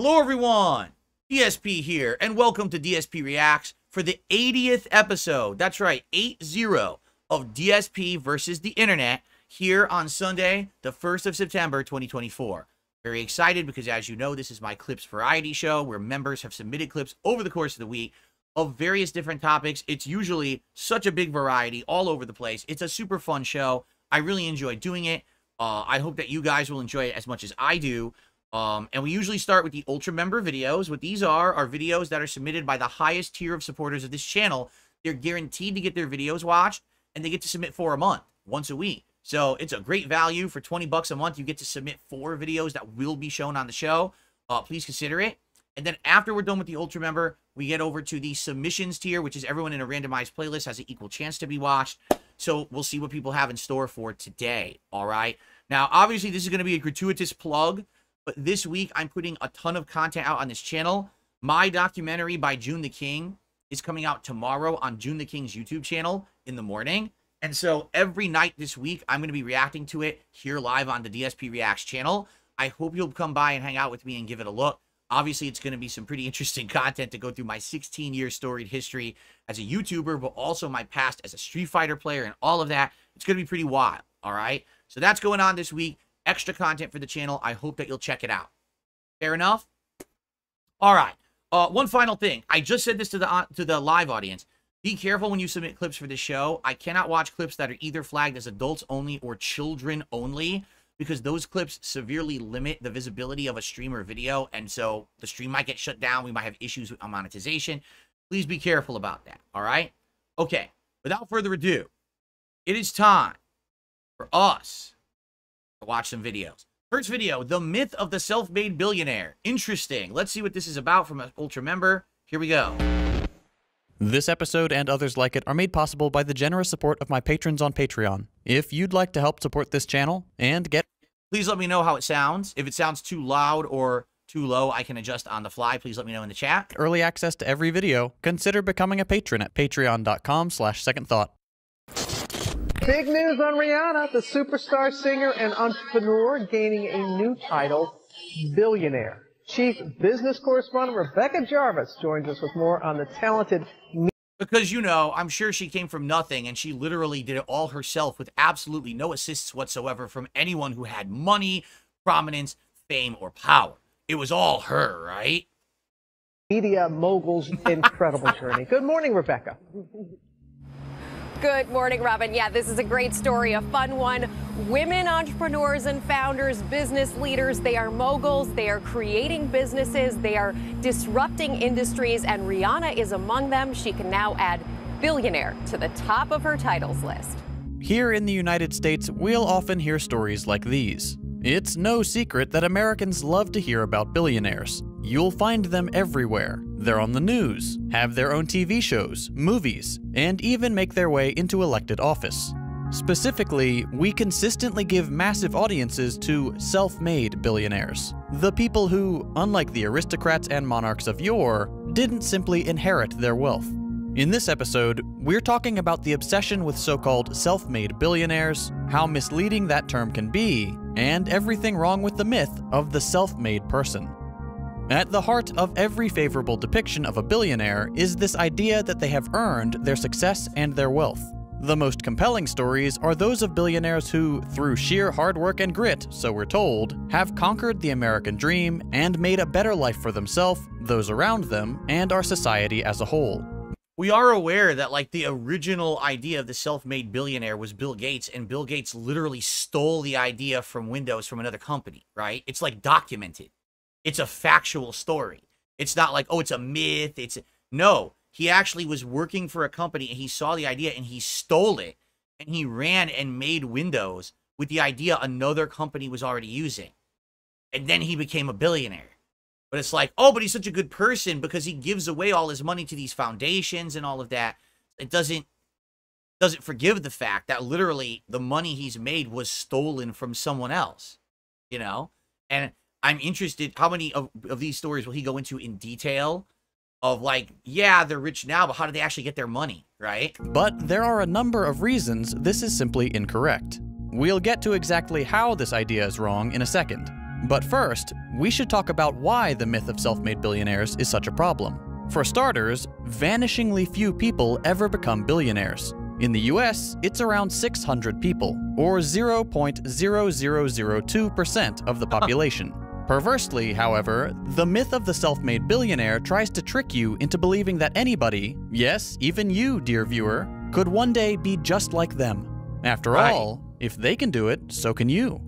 Hello everyone, DSP here, and welcome to DSP Reacts for the 80th episode, that's right, 80, of DSP versus the Internet here on Sunday, the 1st of September, 2024. Very excited because, as you know, this is my Clips Variety show where members have submitted clips over the course of the week of various different topics. It's usually such a big variety all over the place. It's a super fun show. I really enjoy doing it. I hope that you guys will enjoy it as much as I do. And we usually start with the Ultra Member videos. What these are videos that are submitted by the highest tier of supporters of this channel. They're guaranteed to get their videos watched, and they get to submit 4 a month, once a week. So it's a great value. For 20 bucks a month, you get to submit 4 videos that will be shown on the show. Please consider it. And then after we're done with the Ultra Member, we get over to the submissions tier, which is everyone in a randomized playlist has an equal chance to be watched. So we'll see what people have in store for today, all right? Now, obviously, this is going to be a gratuitous plug, but this week, I'm putting a ton of content out on this channel. My documentary by June the King is coming out tomorrow on June the King's YouTube channel in the morning. And so every night this week, I'm going to be reacting to it here live on the DSP Reacts channel. I hope you'll come by and hang out with me and give it a look. Obviously, it's going to be some pretty interesting content to go through my 16-year storied history as a YouTuber, but also my past as a Street Fighter player and all of that. It's going to be pretty wild, all right? So that's going on this week. Extra content for the channel. I hope that you'll check it out. Fair enough? All right. One final thing. I just said this to the live audience. Be careful when you submit clips for this show. I cannot watch clips that are either flagged as adults only or children only, because those clips severely limit the visibility of a stream or video, and so the stream might get shut down. We might have issues with monetization. Please be careful about that, all right? Okay, without further ado, it is time for us to watch some videos. First video, The Myth of the Self-Made Billionaire. Interesting. Let's see what this is about from an Ultra member. Here we go. This episode and others like it are made possible by the generous support of my patrons on Patreon. If you'd like to help support this channel and get... Please let me know how it sounds. If it sounds too loud or too low, I can adjust on the fly. Please let me know in the chat. Early access to every video, consider becoming a patron at patreon.com/secondthought. Big news on Rihanna, the superstar singer and entrepreneur gaining a new title, Billionaire. Chief business correspondent Rebecca Jarvis joins us with more on the talented... Because, you know, I'm sure she came from nothing, and she literally did it all herself with absolutely no assists whatsoever from anyone who had money, prominence, fame, or power. It was all her, right? Media mogul's incredible journey. Good morning, Rebecca. Good morning, Robin. Yeah, this is a great story, a fun one. Women entrepreneurs and founders, business leaders, they are moguls, they are creating businesses, they are disrupting industries, and Rihanna is among them. She can now add billionaire to the top of her titles list. Here in the United States, we'll often hear stories like these. It's no secret that Americans love to hear about billionaires. You'll find them everywhere. They're on the news, have their own TV shows, movies, and even make their way into elected office. Specifically, we consistently give massive audiences to self-made billionaires. The people who, unlike the aristocrats and monarchs of yore, didn't simply inherit their wealth. In this episode, we're talking about the obsession with so-called self-made billionaires, how misleading that term can be, and everything wrong with the myth of the self-made person. At the heart of every favorable depiction of a billionaire is this idea that they have earned their success and their wealth. The most compelling stories are those of billionaires who, through sheer hard work and grit, so we're told, have conquered the American dream and made a better life for themselves, those around them, and our society as a whole. We are aware that, like, the original idea of the self-made billionaire was Bill Gates, and Bill Gates literally stole the idea from Windows from another company, right? It's, like, documented. It's a factual story. It's not like, oh, it's a myth. No, he actually was working for a company, and he saw the idea, and he stole it, and he ran and made Windows with the idea another company was already using. And then he became a billionaire. But it's like, oh, but he's such a good person because he gives away all his money to these foundations and all of that. It doesn't forgive the fact that literally the money he's made was stolen from someone else, you know? And I'm interested, how many of these stories will he go into in detail of, like, yeah, they're rich now, but how did they actually get their money, right? But there are a number of reasons this is simply incorrect. We'll get to exactly how this idea is wrong in a second. But first, we should talk about why the myth of self-made billionaires is such a problem. For starters, vanishingly few people ever become billionaires. In the US, it's around 600 people, or 0.0002% of the population. Perversely, however, the myth of the self-made billionaire tries to trick you into believing that anybody, yes, even you, dear viewer, could one day be just like them. After all, if they can do it, so can you.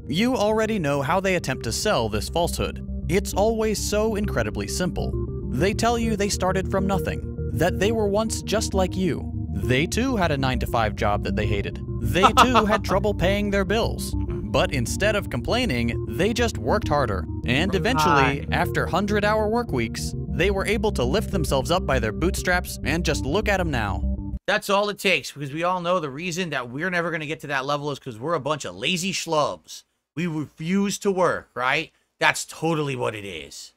You already know how they attempt to sell this falsehood. It's always so incredibly simple. They tell you they started from nothing, that they were once just like you. They too had a 9-to-5 job that they hated. They too had trouble paying their bills. But instead of complaining, they just worked harder. And eventually, after 100-hour work weeks, they were able to lift themselves up by their bootstraps and just look at them now. That's all it takes, because we all know the reason that we're never going to get to that level is because we're a bunch of lazy schlubs. We refuse to work, right? That's totally what it is.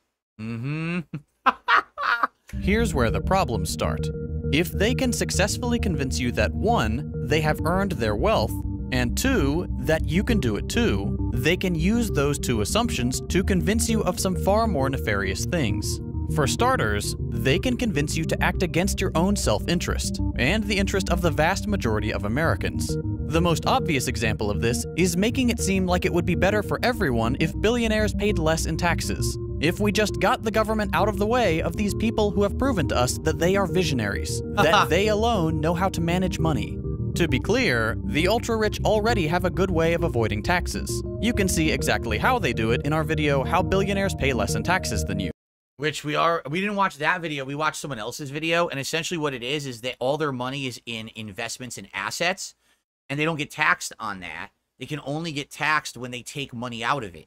Here's where the problems start. If they can successfully convince you that 1, they have earned their wealth, and 2, that you can do it too, they can use those 2 assumptions to convince you of some far more nefarious things. For starters, they can convince you to act against your own self-interest, and the interest of the vast majority of Americans. The most obvious example of this is making it seem like it would be better for everyone if billionaires paid less in taxes. If we just got the government out of the way of these people who have proven to us that they are visionaries, that they alone know how to manage money. To be clear, the ultra-rich already have a good way of avoiding taxes. You can see exactly how they do it in our video, How Billionaires Pay Less in Taxes Than You. Which we didn't watch that video, we watched someone else's video, and essentially what it is that all their money is in investments and assets, and they don't get taxed on that. They can only get taxed when they take money out of it.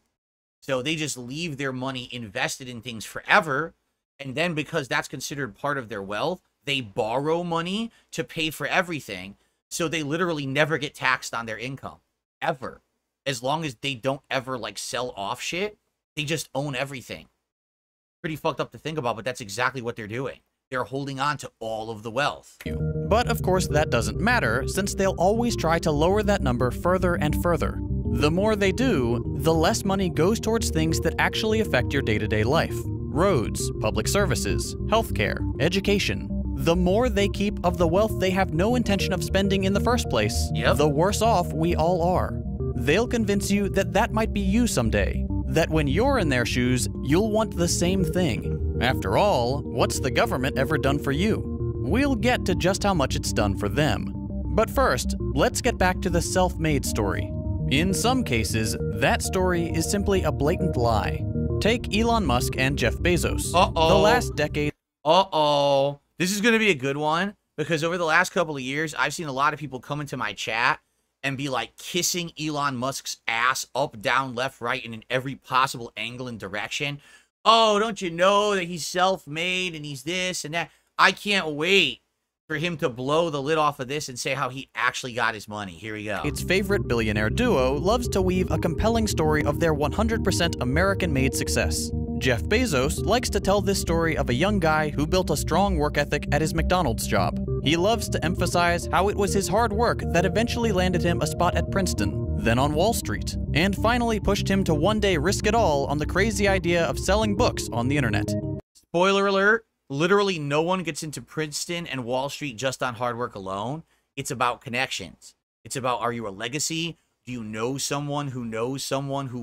So they just leave their money invested in things forever, and then because that's considered part of their wealth, they borrow money to pay for everything, so they literally never get taxed on their income, ever. As long as they don't ever, like, sell off shit, they just own everything. Pretty fucked up to think about, but that's exactly what they're doing. They're holding on to all of the wealth. But of course that doesn't matter, since they'll always try to lower that number further and further. The more they do, the less money goes towards things that actually affect your day-to-day life. Roads, public services, healthcare, education. The more they keep of the wealth they have no intention of spending in the first place, the worse off we all are. They'll convince you that that might be you someday, that when you're in their shoes, you'll want the same thing. After all, what's the government ever done for you? We'll get to just how much it's done for them. But first, let's get back to the self-made story. In some cases, that story is simply a blatant lie. Take Elon Musk and Jeff Bezos. The last decade... This is going to be a good one, because over the last couple of years, I've seen a lot of people come into my chat and be like kissing Elon Musk's ass up, down, left, right, and in every possible angle and direction. Oh, don't you know that he's self-made and he's this and that? I can't wait for him to blow the lid off of this and say how he actually got his money. Here we go. Its favorite billionaire duo loves to weave a compelling story of their 100% American-made success. Jeff Bezos likes to tell this story of a young guy who built a strong work ethic at his McDonald's job. He loves to emphasize how it was his hard work that eventually landed him a spot at Princeton, then on Wall Street, and finally pushed him to one day risk it all on the crazy idea of selling books on the internet. Spoiler alert, literally no one gets into Princeton and Wall Street just on hard work alone. It's about connections. It's about, are you a legacy? Do you know someone who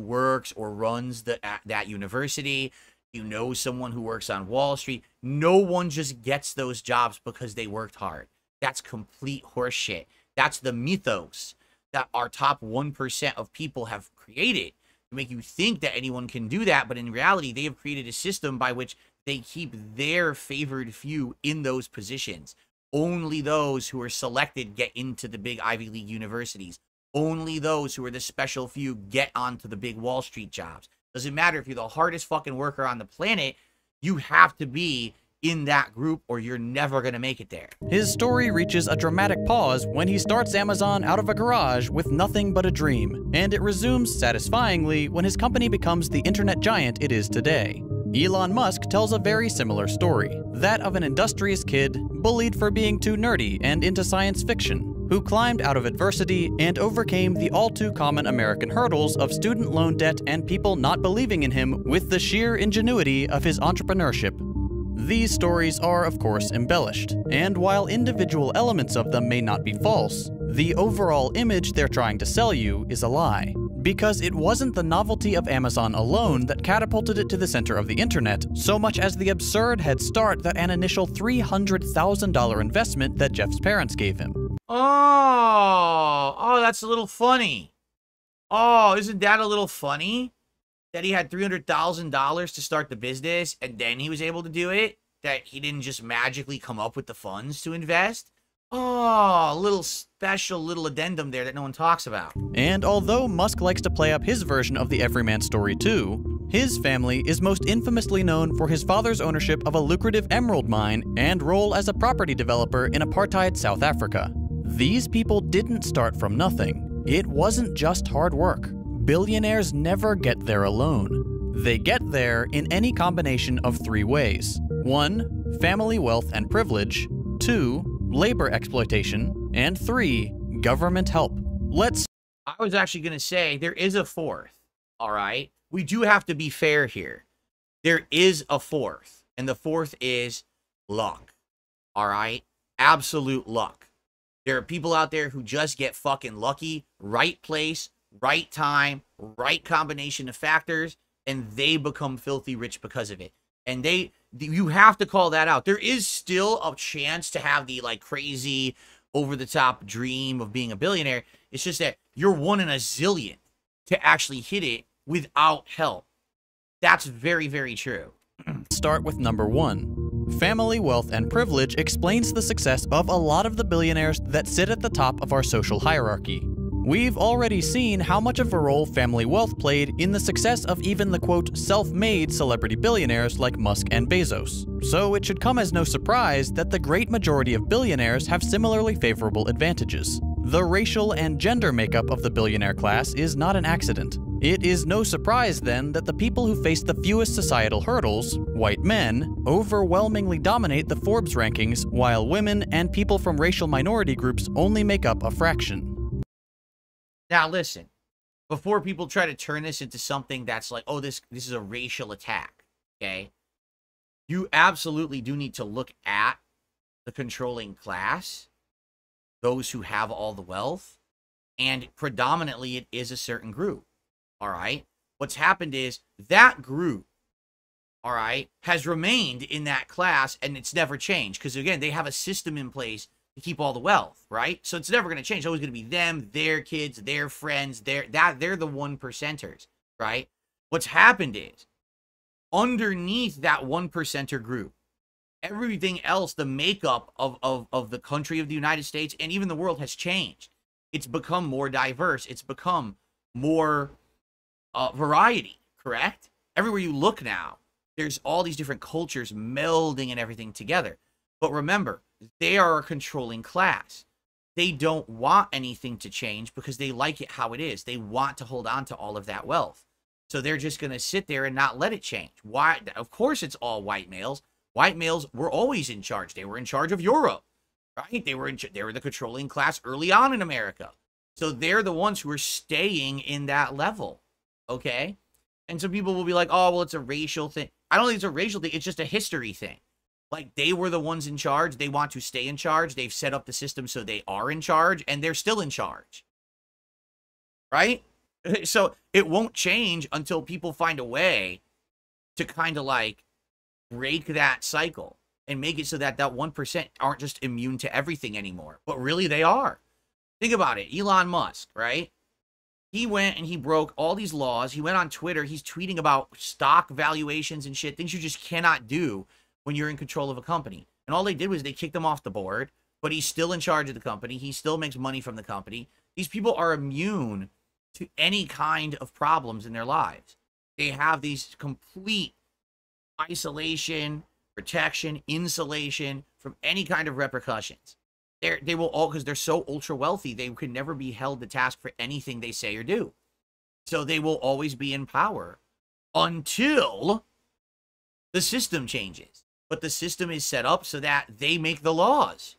works or runs that university? Do you know someone who works on Wall Street? No one just gets those jobs because they worked hard. That's complete horseshit. That's the mythos that our top 1% of people have created to make you think that anyone can do that. But in reality, they have created a system by which they keep their favored few in those positions. Only those who are selected get into the big Ivy League universities. Only those who are the special few get onto the big Wall Street jobs. Doesn't matter if you're the hardest fucking worker on the planet, you have to be in that group or you're never gonna make it there. His story reaches a dramatic pause when he starts Amazon out of a garage with nothing but a dream, and it resumes satisfyingly when his company becomes the internet giant it is today. Elon Musk tells a very similar story, that of an industrious kid bullied for being too nerdy and into science fiction. who climbed out of adversity and overcame the all-too-common American hurdles of student loan debt and people not believing in him with the sheer ingenuity of his entrepreneurship. These stories are, of course, embellished, and while individual elements of them may not be false, the overall image they're trying to sell you is a lie. Because it wasn't the novelty of Amazon alone that catapulted it to the center of the internet, so much as the absurd head start that an initial $300,000 investment that Jeff's parents gave him. Oh, that's a little funny. Oh, isn't that a little funny? That he had $300,000 to start the business, and then he was able to do it? That he didn't just magically come up with the funds to invest? Oh, a little special little addendum there that no one talks about. And although Musk likes to play up his version of the everyman story too, his family is most infamously known for his father's ownership of a lucrative emerald mine and role as a property developer in apartheid South Africa. These people didn't start from nothing. It wasn't just hard work. Billionaires never get there alone. They get there in any combination of three ways. 1. Family wealth and privilege. 2. Labor exploitation, and 3, government help. I was actually going to say there is a fourth, all right? We do have to be fair here. There is a fourth, and the fourth is luck, all right? Absolute luck. There are people out there who just get fucking lucky, right place, right time, right combination of factors, and they become filthy rich because of it. And you have to call that out. There is still a chance to have the like crazy over-the-top dream of being a billionaire. It's just that you're 1 in a zillion to actually hit it without help. That's very, very true. Start with number 1. Family wealth and privilege explains the success of a lot of the billionaires that sit at the top of our social hierarchy. We've already seen how much of a role family wealth played in the success of even the quote self-made celebrity billionaires like Musk and Bezos. So it should come as no surprise that the great majority of billionaires have similarly favorable advantages. The racial and gender makeup of the billionaire class is not an accident. It is no surprise then that the people who face the fewest societal hurdles, white men, overwhelmingly dominate the Forbes rankings, while women and people from racial minority groups only make up a fraction. Now, listen, before people try to turn this into something that's like, oh, this is a racial attack, okay? You absolutely do need to look at the controlling class, those who have all the wealth, and predominantly it is a certain group, all right? What's happened is that group, all right, has remained in that class, and it's never changed, because, again, they have a system in place to keep all the wealth, right? So it's never going to change. It's always going to be them, their kids, their friends, they're the 1%ers, right? What's happened is, underneath that 1%er group, everything else, the makeup of the country of the United States and even the world has changed. It's become more diverse. It's become more variety, correct? Everywhere you look now, there's all these different cultures melding and everything together. But remember, they are a controlling class. They don't want anything to change because they like it how it is. They want to hold on to all of that wealth. So they're just going to sit there and not let it change. Why? Of course, it's all white males. White males were always in charge. They were in charge of Europe, right? They were the controlling class early on in America. So they're the ones who are staying in that level, okay? And some people will be like, oh, well, it's a racial thing. I don't think it's a racial thing. It's just a history thing. Like, they were the ones in charge. They want to stay in charge. They've set up the system so they are in charge, and they're still in charge. Right? So it won't change until people find a way to kind of, like, break that cycle and make it so that that 1% aren't just immune to everything anymore. But really, they are. Think about it. Elon Musk, right? He went and he broke all these laws. He went on Twitter. He's tweeting about stock valuations and shit, things you just cannot do when you're in control of a company. And all they did was they kicked him off the board, but he's still in charge of the company. He still makes money from the company. These people are immune to any kind of problems in their lives. They have these complete isolation, protection, insulation from any kind of repercussions. They will all, because they're so ultra wealthy, they could never be held to task for anything they say or do. So they will always be in power until the system changes. But the system is set up so that they make the laws.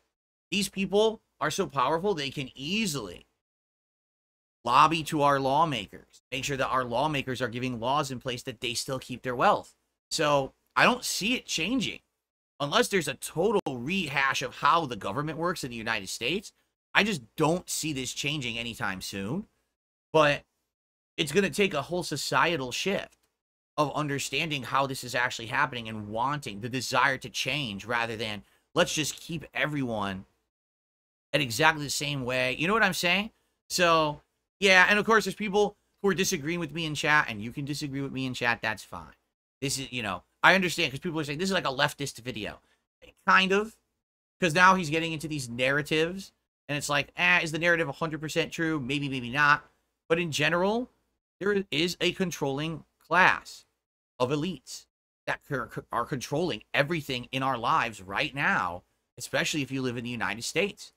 These people are so powerful, they can easily lobby to our lawmakers, make sure that our lawmakers are giving laws in place that they still keep their wealth. So I don't see it changing unless there's a total rehash of how the government works in the United States. I just don't see this changing anytime soon. But it's going to take a whole societal shift of understanding how this is actually happening and wanting the desire to change rather than let's just keep everyone at exactly the same way. You know what I'm saying? So, yeah, and of course, there's people who are disagreeing with me in chat, and you can disagree with me in chat. That's fine. This is, you know, I understand because people are saying this is like a leftist video. Kind of. Because now he's getting into these narratives, and it's like, is the narrative 100% true? Maybe, maybe not. But in general, there is a controlling class of elites that are controlling everything in our lives right now, especially if you live in the United States.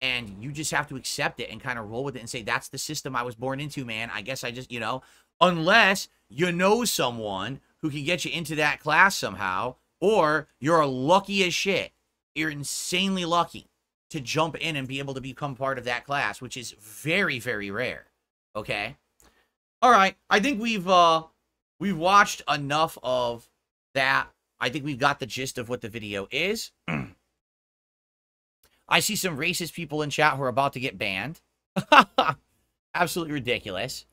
And you just have to accept it and kind of roll with it and say, that's the system I was born into, man. I guess I just, you know, unless you know someone who can get you into that class somehow, or you're lucky as shit. You're insanely lucky to jump in and be able to become part of that class, which is very, very rare. Okay? All right. I think we've watched enough of that. I think we've got the gist of what the video is. I see some racist people in chat who are about to get banned. Absolutely ridiculous.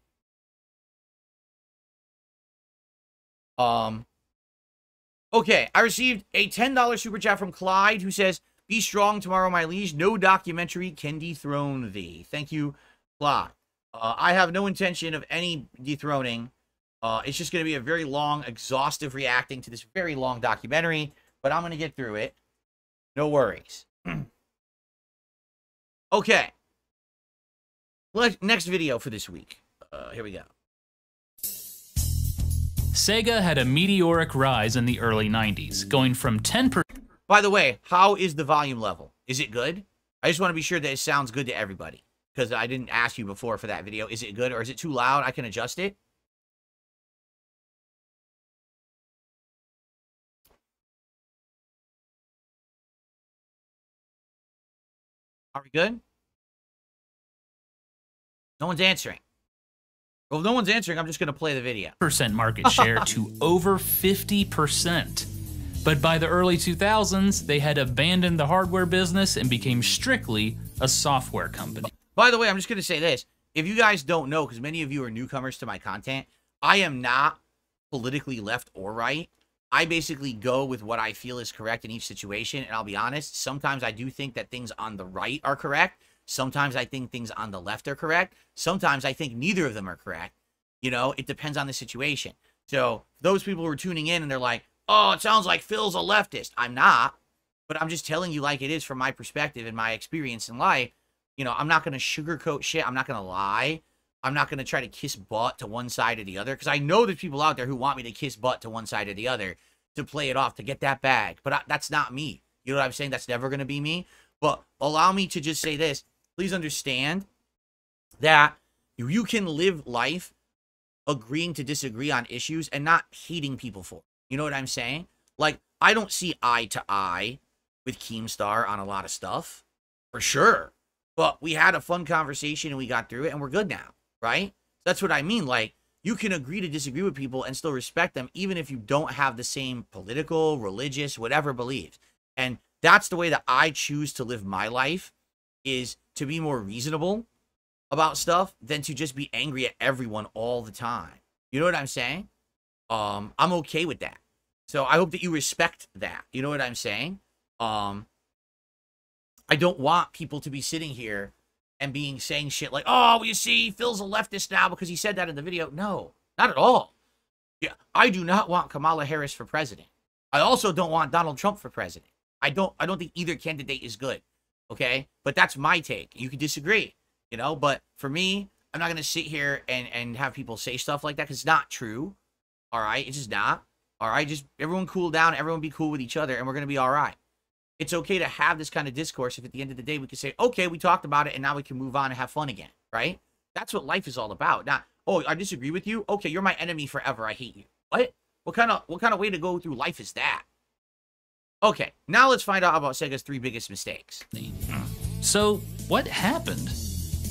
Okay, I received a $10 super chat from Clyde who says, "Be strong tomorrow, my liege. No documentary can dethrone thee." Thank you, Clyde. I have no intention of any dethroning. It's just going to be a very long, exhaustive reacting to this very long documentary, but I'm going to get through it. No worries. Okay. Next video for this week. Here we go. SEGA had a meteoric rise in the early 90s, going from 10%. By the way, how is the volume level? Is it good? I just want to be sure that it sounds good to everybody, because I didn't ask you before for that video. Is it good or is it too loud? I can adjust it. Are we good? No one's answering. Well, if no one's answering, I'm just going to play the video. % market share to over 50%. But by the early 2000s, they had abandoned the hardware business and became strictly a software company. By the way, I'm just going to say this. If you guys don't know, because many of you are newcomers to my content, I am not politically left or right. I basically go with what I feel is correct in each situation, and I'll be honest, sometimes I do think that things on the right are correct. Sometimes I think things on the left are correct. Sometimes I think neither of them are correct. You know, it depends on the situation. So those people who are tuning in and they're like, oh, it sounds like Phil's a leftist. I'm not, but I'm just telling you like it is from my perspective and my experience in life. You know, I'm not going to sugarcoat shit. I'm not going to lie. I'm not going to try to kiss butt to one side or the other, because I know there's people out there who want me to kiss butt to one side or the other to play it off, to get that bag. But that's not me. You know what I'm saying? That's never going to be me. But allow me to just say this. Please understand that you can live life agreeing to disagree on issues and not hating people for it. You know what I'm saying? Like, I don't see eye to eye with Keemstar on a lot of stuff, for sure. But we had a fun conversation and we got through it and we're good now, right? That's what I mean. Like, you can agree to disagree with people and still respect them, even if you don't have the same political, religious, whatever beliefs. And that's the way that I choose to live my life, is to be more reasonable about stuff than to just be angry at everyone all the time. You know what I'm saying? I'm okay with that. So I hope that you respect that. You know what I'm saying? I don't want people to be sitting here and saying shit like, oh, well, you see, Phil's a leftist now because he said that in the video. No, not at all. Yeah, I do not want Kamala Harris for president. I also don't want Donald Trump for president. I don't think either candidate is good. Okay? But that's my take. You can disagree, you know, but for me, I'm not going to sit here and have people say stuff like that, because it's not true. All right? It's just not. All right? Just everyone cool down. Everyone be cool with each other, and we're going to be all right. It's okay to have this kind of discourse if at the end of the day we can say, okay, we talked about it, and now we can move on and have fun again, right? That's what life is all about. Not, oh, I disagree with you. Okay, you're my enemy forever. I hate you. What? What kind of way to go through life is that? Okay, now let's find out about Sega's 3 biggest mistakes. So, what happened?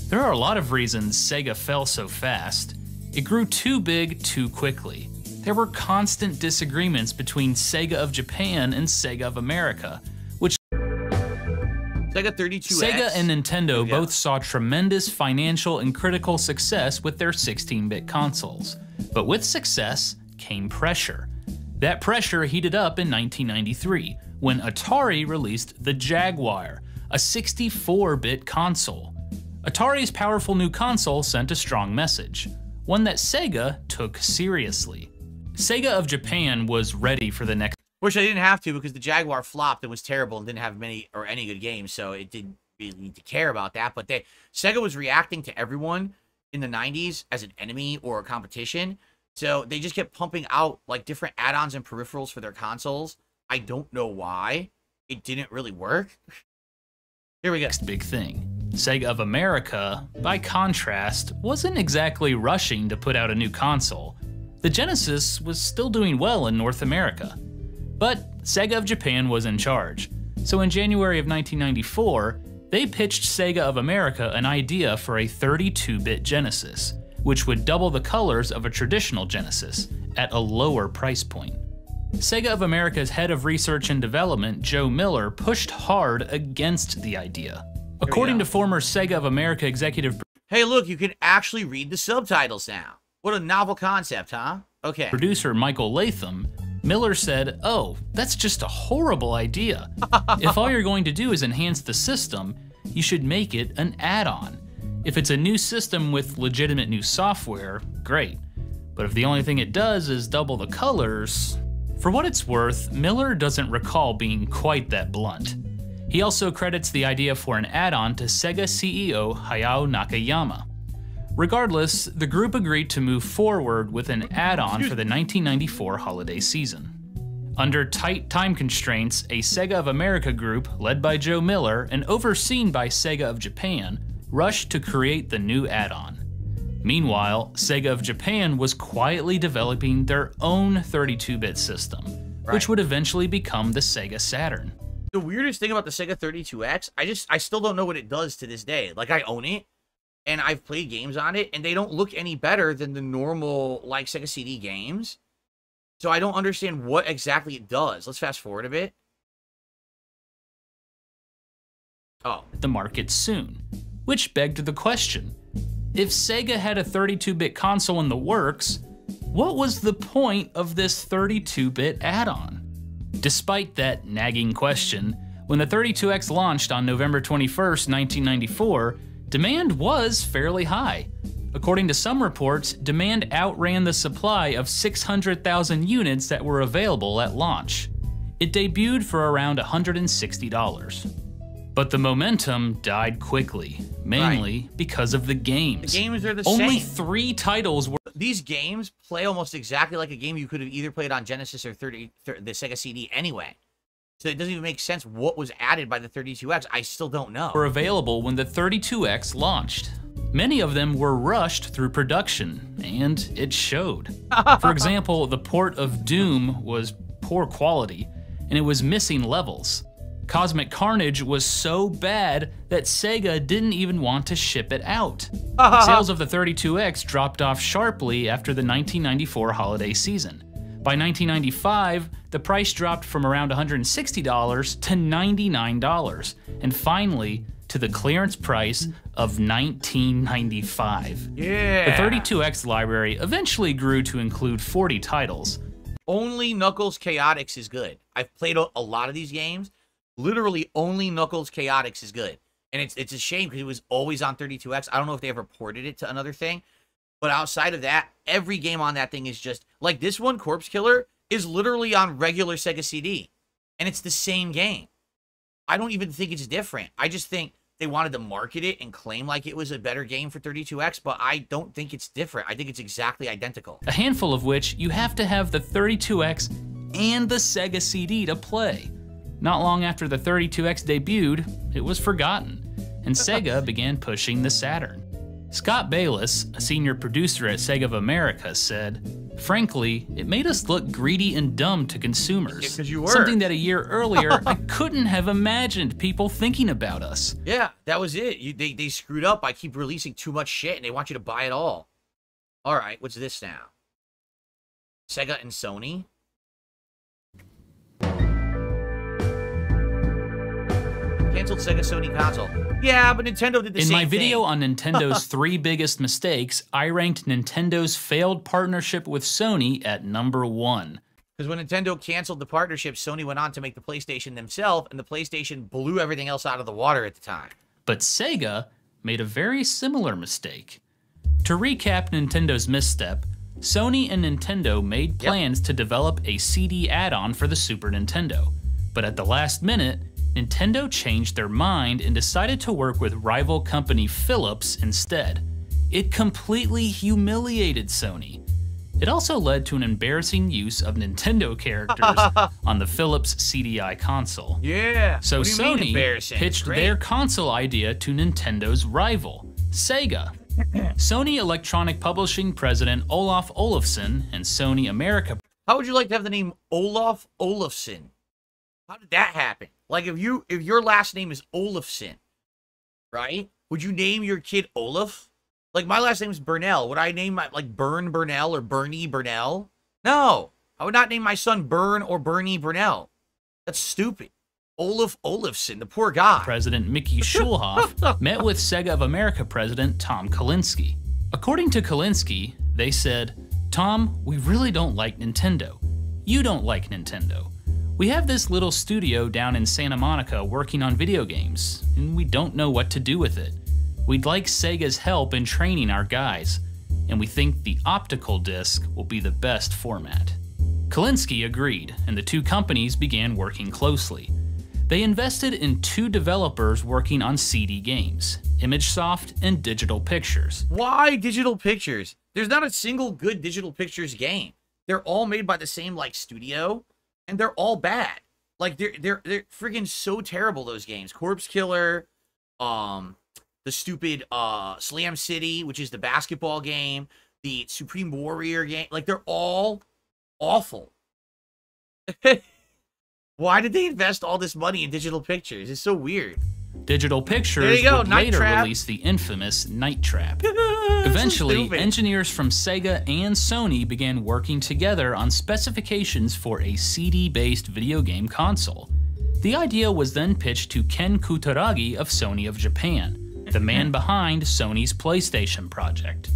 There are a lot of reasons Sega fell so fast. It grew too big too quickly. There were constant disagreements between Sega of Japan and Sega of America, which Sega 32X. Sega and Nintendo Yeah. both saw tremendous financial and critical success with their 16-bit consoles. But with success came pressure. That pressure heated up in 1993 when Atari released the Jaguar, a 64-bit console. Atari's powerful new console sent a strong message, one that Sega took seriously. Sega of Japan was ready for the next. Which I didn't have to because the Jaguar flopped and was terrible and didn't have many or any good games, so it didn't really need to care about that. But Sega was reacting to everyone in the 90s as an enemy or a competition, so they just kept pumping out like different add-ons and peripherals for their consoles. I don't know why. It didn't really work. Here we go. Next big thing. Sega of America, by contrast, wasn't exactly rushing to put out a new console. The Genesis was still doing well in North America. But Sega of Japan was in charge. So in January of 1994, they pitched Sega of America an idea for a 32-bit Genesis, which would double the colors of a traditional Genesis at a lower price point. Sega of America's head of research and development, Joe Miller, pushed hard against the idea. According to former Sega of America executive Hey, look, you can actually read the subtitles now. What a novel concept, huh? Okay. producer Michael Latham, Miller said, "Oh, that's just a horrible idea. If all you're going to do is enhance the system, you should make it an add-on. If it's a new system with legitimate new software, great. But if the only thing it does is double the colors..." For what it's worth, Miller doesn't recall being quite that blunt. He also credits the idea for an add-on to Sega CEO Hayao Nakayama. Regardless, the group agreed to move forward with an add-on for the 1994 holiday season. Under tight time constraints, a Sega of America group, led by Joe Miller and overseen by Sega of Japan, rushed to create the new add-on. Meanwhile, Sega of Japan was quietly developing their own 32-bit system, which would eventually become the Sega Saturn. The weirdest thing about the Sega 32X, I still don't know what it does to this day. Like, I own it, and I've played games on it, and they don't look any better than the normal, like, Sega CD games. So I don't understand what exactly it does. Let's fast forward a bit. Oh. The market soon, which begged the question, if Sega had a 32-bit console in the works, what was the point of this 32-bit add-on? Despite that nagging question, when the 32X launched on November 21st, 1994, demand was fairly high. According to some reports, demand outran the supply of 600,000 units that were available at launch. It debuted for around $160. But the momentum died quickly, mainly because of the games. The games are the Only same. 3 titles were. These games play almost exactly like a game you could have either played on Genesis or the Sega CD anyway. So it doesn't even make sense what was added by the 32X. I still don't know. Were available when the 32X launched. Many of them were rushed through production, and it showed. For example, the port of Doom was poor quality, and it was missing levels. Cosmic Carnage was so bad that Sega didn't even want to ship it out. Sales of the 32X dropped off sharply after the 1994 holiday season. By 1995, the price dropped from around $160 to $99, and finally to the clearance price of $19.95. Yeah. The 32X library eventually grew to include 40 titles. Only Knuckles Chaotix is good. I've played a lot of these games. Literally, only Knuckles Chaotix is good. And it's a shame because it was always on 32X. I don't know if they ever ported it to another thing. But outside of that, every game on that thing is just... Like, this one, Corpse Killer, is literally on regular Sega CD. And it's the same game. I don't even think it's different. I just think they wanted to market it and claim like it was a better game for 32X, but I don't think it's different. I think it's exactly identical. A handful of which you have to have the 32X and the Sega CD to play. Not long after the 32X debuted, it was forgotten, and Sega began pushing the Saturn. Scott Bayless, a senior producer at Sega of America, said, Frankly, it made us look greedy and dumb to consumers. Because you were. Something that a year earlier, I couldn't have imagined people thinking about us. Yeah, that was it. They screwed up by keep releasing too much shit, and they want you to buy it all. All right, what's this now? Sega and Sony? Canceled Sega Sony console. Yeah, but Nintendo did the same thing. In my video on Nintendo's 3 biggest mistakes, I ranked Nintendo's failed partnership with Sony at number 1. Because when Nintendo canceled the partnership, Sony went on to make the PlayStation themselves, and the PlayStation blew everything else out of the water at the time. But Sega made a very similar mistake. To recap Nintendo's misstep, Sony and Nintendo made plans to develop a CD add-on for the Super Nintendo. But at the last minute, Nintendo changed their mind and decided to work with rival company Philips instead. It completely humiliated Sony. It also led to an embarrassing use of Nintendo characters on the Philips CDI console. Yeah. So What do you mean Sony embarrassing? pitched Great. their console idea to Nintendo's rival, Sega. Sony Electronic Publishing president Olaf Olofsson and Sony America. How would you like to have the name Olaf Olofsson? How did that happen? Like if your last name is Olofsson, right? Would you name your kid Olaf? Like my last name is Burnell. Would I name my like Burn Burnell or Bernie Burnell? No. I would not name my son Burn or Bernie Burnell. That's stupid. Olaf Olofsson, the poor guy. President Mickey Schulhoff met with Sega of America president Tom Kalinske. According to Kalinske, they said, "Tom, we really don't like Nintendo. You don't like Nintendo. We have this little studio down in Santa Monica working on video games, and we don't know what to do with it. We'd like Sega's help in training our guys, and we think the optical disc will be the best format." Kalinske agreed, and the two companies began working closely. They invested in 2 developers working on CD games, ImageSoft and Digital Pictures. Why Digital Pictures? There's not a single good Digital Pictures game. They're all made by the same like studio, and they're all bad. Like they're friggin' so terrible, those games. Corpse Killer, the stupid Slam City, which is the basketball game, the Supreme Warrior game, like they're all awful. Why did they invest all this money in Digital Pictures? It's so weird. Digital Pictures There you go, would Night later Trap. release the infamous Night Trap. Eventually, stupid. engineers from Sega and Sony began working together on specifications for a CD-based video game console. The idea was then pitched to Ken Kutaragi of Sony of Japan, the man behind Sony's PlayStation project.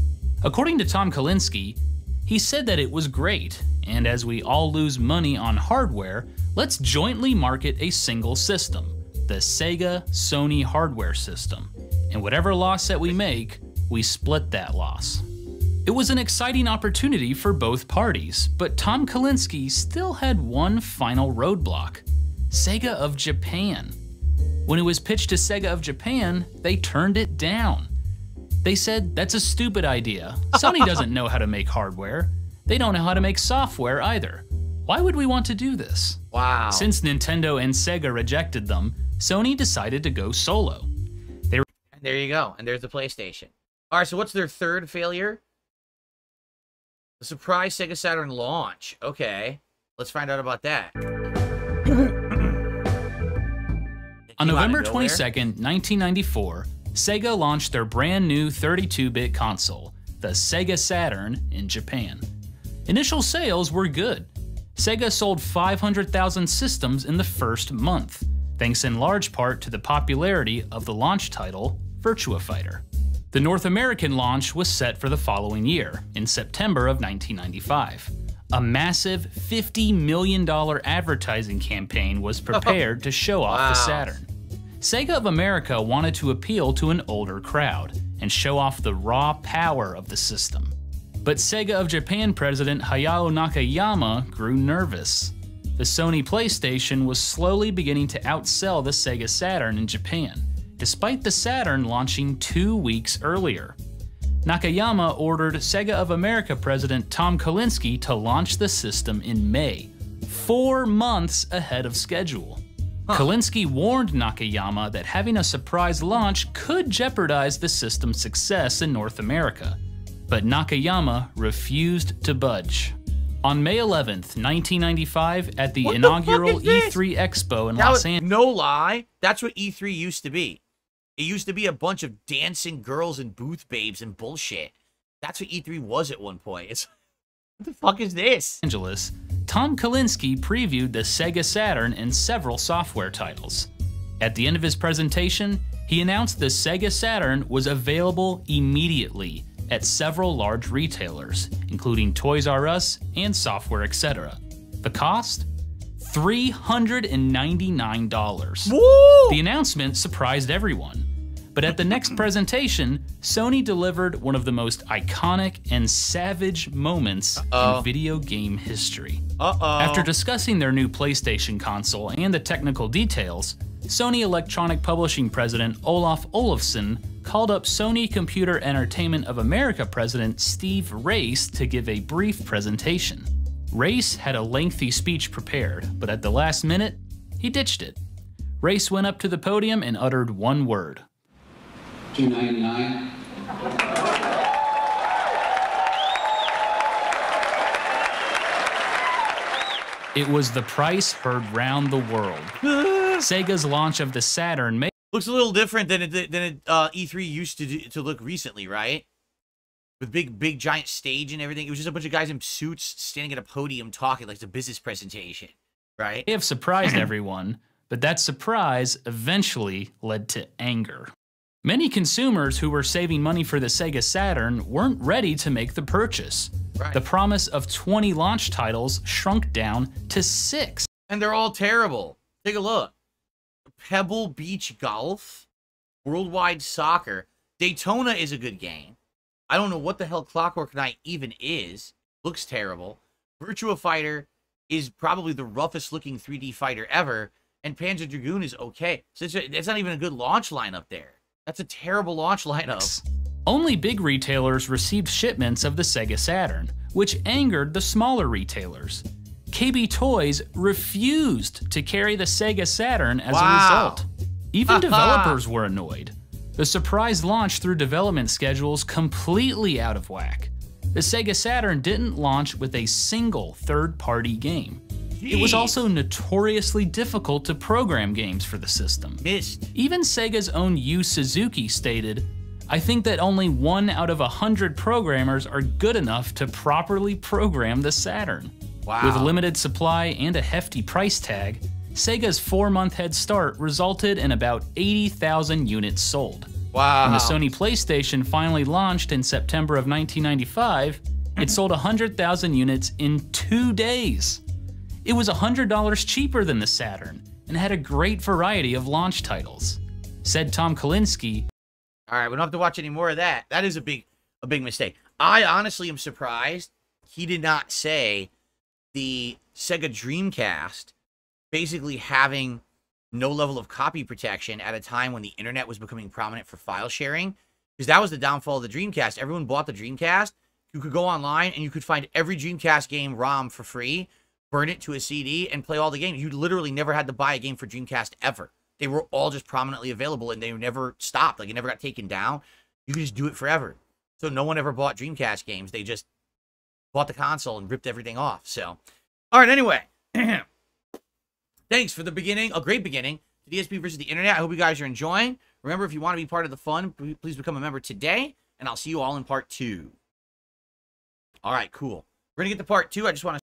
According to Tom Kalinske, he said that it was great, and as we all lose money on hardware, let's jointly market a single system, the Sega Sony hardware system, and whatever loss that we make, we split that loss. It was an exciting opportunity for both parties, but Tom Kalinske still had one final roadblock: Sega of Japan. When it was pitched to Sega of Japan, they turned it down. They said, "That's a stupid idea. Sony doesn't know how to make hardware. They don't know how to make software either. Why would we want to do this?" Wow. Since Nintendo and Sega rejected them, Sony decided to go solo. And there you go. And there's the PlayStation. All right, so what's their third failure? The surprise Sega Saturn launch. Okay, let's find out about that. On November 22nd, 1994, Sega launched their brand new 32-bit console, the Sega Saturn, in Japan. Initial sales were good. Sega sold 500,000 systems in the first month, thanks in large part to the popularity of the launch title, Virtua Fighter. The North American launch was set for the following year, in September of 1995. A massive $50 million advertising campaign was prepared to show off the Saturn. Sega of America wanted to appeal to an older crowd and show off the raw power of the system. But Sega of Japan president Hayao Nakayama grew nervous. The Sony PlayStation was slowly beginning to outsell the Sega Saturn in Japan, despite the Saturn launching 2 weeks earlier. Nakayama ordered Sega of America president Tom Kalinske to launch the system in May, 4 months ahead of schedule. Kalinske warned Nakayama that having a surprise launch could jeopardize the system's success in North America. but Nakayama refused to budge. On May 11th, 1995, at the inaugural E3 Expo in Los Angeles. No lie, that's what E3 used to be. It used to be a bunch of dancing girls and booth babes and bullshit. That's what E3 was at one point. It's, what the fuck is this? Tom Kalinske previewed the Sega Saturn and several software titles. At the end of his presentation, he announced the Sega Saturn was available immediately at several large retailers, including Toys R Us and Software Etc. The cost? $399. Woo! The announcement surprised everyone. But at the next presentation, Sony delivered one of the most iconic and savage moments in video game history. After discussing their new PlayStation console and the technical details, Sony Electronic Publishing President Olaf Olofsson called up Sony Computer Entertainment of America President Steve Race to give a brief presentation. Race had a lengthy speech prepared, but at the last minute, he ditched it. Race went up to the podium and uttered one word. $299. It was the price heard round the world. Sega's launch of the Saturn looks a little different than E3 used to look recently, right? With big giant stage and everything. It was just a bunch of guys in suits standing at a podium talking like it's a business presentation, right? may have surprised everyone, but that surprise eventually led to anger. Many consumers who were saving money for the Sega Saturn weren't ready to make the purchase. Right. The promise of 20 launch titles shrunk down to 6. And they're all terrible. Take a look. Pebble Beach Golf, Worldwide Soccer, Daytona is a good game. I don't know what the hell Clockwork Knight even is. Looks terrible. Virtua Fighter is probably the roughest looking 3D fighter ever, and Panzer Dragoon is okay. So it's not even a good launch lineup there. That's a terrible launch lineup. Only big retailers received shipments of the Sega Saturn, which angered the smaller retailers. KB Toys refused to carry the Sega Saturn as a result. Even developers were annoyed. The surprise launch threw development schedules completely out of whack. The Sega Saturn didn't launch with a single third-party game. It was also notoriously difficult to program games for the system. Even Sega's own Yu Suzuki stated, "I think that only 1 out of 100 programmers are good enough to properly program the Saturn." Wow. With limited supply and a hefty price tag, Sega's 4-month head start resulted in about 80,000 units sold. Wow. When the Sony PlayStation finally launched in September of 1995, it sold 100,000 units in 2 days. It was $100 cheaper than the Saturn and had a great variety of launch titles. Said Tom Kalinske, "All right, we don't have to watch any more of that. That is a big mistake." I honestly am surprised he did not say the Sega Dreamcast basically having no level of copy protection at a time when the internet was becoming prominent for file sharing, because that was the downfall of the Dreamcast. Everyone bought the Dreamcast. You could go online and you could find every Dreamcast game ROM for free, burn it to a CD, and play all the games. You literally never had to buy a game for Dreamcast ever. They were all just prominently available, and they never stopped. Like, it never got taken down. You could just do it forever. So no one ever bought Dreamcast games. They just bought the console and ripped everything off. So, all right, anyway. Thanks for the beginning, a great beginning, to DSP versus the Internet. I hope you guys are enjoying. Remember, if you want to be part of the fun, please become a member today, and I'll see you all in part 2. All right, cool. We're going to get to part 2. I just want to